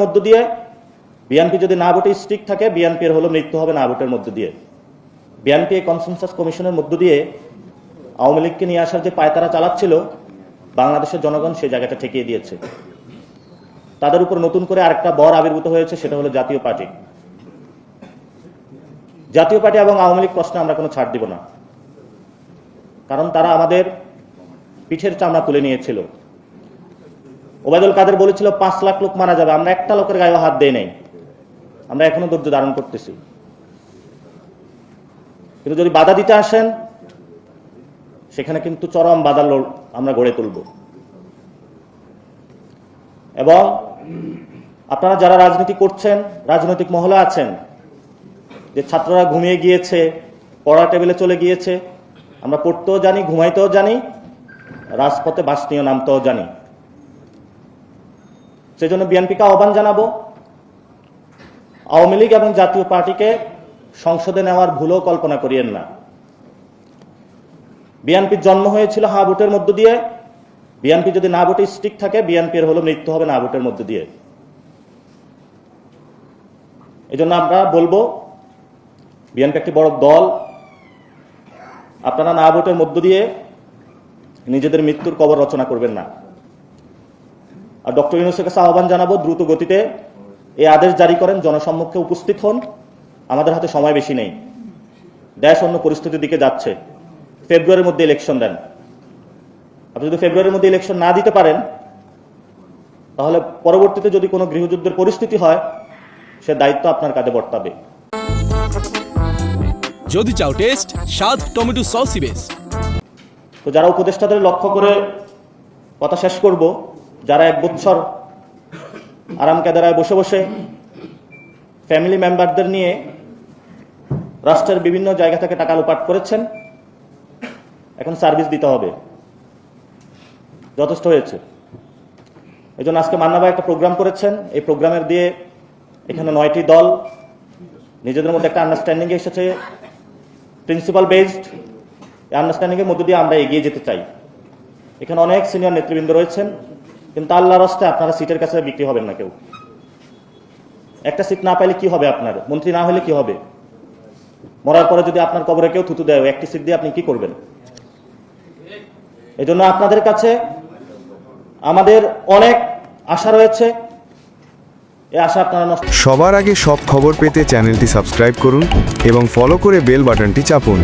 মধ্য দিয়ে, বিএনপি যদি না ভোটে স্টিক থাকে বিএনপির হলো মৃত্যু হবে না ভোটের মধ্য দিয়ে। বিএনপি এই কনসেনসাস কমিশনের মধ্য দিয়ে আওয়ামী লীগকে নিয়ে আসার যে পায়তারা চালাচ্ছিল, বাংলাদেশের জনগণ সেই জায়গাটা ঠেকিয়ে দিয়েছে। তাদের উপর নতুন করে আরেকটা বর আবির্ভূত হয়েছে, সেটা হলো জাতীয় পার্টি। জাতীয় পার্টি এবং আওয়ামী লীগ প্রশ্নে আমরা কোনো ছাড় দিব না, কারণ তারা আমাদের পিঠের চামড়া তুলে নিয়েছিল। ওবায়দুল কাদের বলেছিল 5 লাখ লোক মারা যাবে, আমরা একটা লোকের গায়ে হাত দেই নাই। আমরা এখনো ধৈর্য ধারণ করতেছি, কিন্তু যদি বাধা দিতে আসেন সেখানে কিন্তু চরম বাধা আমরা গড়ে তুলব। এবং আপনারা যারা রাজনীতি করছেন, রাজনৈতিক মহলে আছেন, যে ছাত্ররা ঘুমিয়ে গিয়েছে, পড়া টেবিলে চলে গিয়েছে, আমরা পড়তেও জানি, ঘুমাইতেও জানি, রাজপথে বাস নিয়ে নামতেও জানি। সেজন্য বিএনপিকে আহ্বান জানাবো, আওয়ামী লীগ এবং জাতীয় পার্টিকে সংসদে নেওয়ার ভুলও কল্পনা করিয়েন না। বিএনপির জন্ম হয়েছিল হা ভোটের মধ্য দিয়ে। বিএনপি যদি না ভোটে স্টিক থাকে বিএনপির হলো মৃত্যু হবে না ভোটের মধ্য দিয়ে। এই জন্য আমরা বলবো, বিএনপি একটি বড় দল, আপনারা না ভোটের মধ্য দিয়ে নিজেদের মৃত্যুর কবর রচনা করবেন না। আর ডক্টর ইউনূসের কাছে আহ্বান জানাবো, দ্রুত গতিতে এই আদেশ জারি করেন, জনসম্মুখে উপস্থিত হন। আমাদের হাতে সময় বেশি নেই, দেশ অন্য পরিস্থিতির দিকে যাচ্ছে। ফেব্রুয়ারির মধ্যে ইলেকশন দেন। আপনি যদি ফেব্রুয়ারির মধ্যে ইলেকশন না দিতে পারেন, তাহলে পরবর্তীতে যদি কোনো গৃহযুদ্ধের পরিস্থিতি হয়, সে দায়িত্ব আপনার কাঁধে বর্তাবে। যদি চাও টেস্ট, স্বাদ টমেটো সসই বেস্ট। তো যারা উপদেষ্টাদের লক্ষ্য করে কথা শেষ করব, যারা 1 বছর আরাম কেদারায় বসে বসে ফ্যামিলি মেম্বারদের নিয়ে রাষ্ট্রের বিভিন্ন জায়গা থেকে টাকা লুপাট করেছেন, এখন সার্ভিস দিতে হবে, যথেষ্ট হয়েছে। এই জন্য আজকে মান্না ভাই একটা প্রোগ্রাম করেছেন। এই প্রোগ্রামের দিয়ে এখানে 9টি দল নিজেদের মধ্যে একটা আন্ডারস্ট্যান্ডিং এসেছে, প্রিন্সিপাল বেসড। এই আন্ডারস্ট্যান্ডিং এর মধ্যে দিয়ে আমরা এগিয়ে যেতে চাই। এখানে অনেক সিনিয়র নেতৃবৃন্দ রয়েছেন, কিন্তু আল্লাহর রাস্তায় আপনারা সিটের কাছে বিক্রি হবেন না কেউ। একটা সিট না পাইলে কি হবে? আপনার মন্ত্রী না হলে কি হবে? মরার পরে যদি আপনার কবরে কেউ থুতু দেয়, একটি সিট দিয়ে আপনি কি করবেন? এই জন্য আপনাদের কাছে আমাদের অনেক আশা রয়েছে। এই আশা আপনারা সবার আগে সব খবর পেতে চ্যানেলটি সাবস্ক্রাইব করুন এবং ফলো করে বেল বাটনটি চাপুন।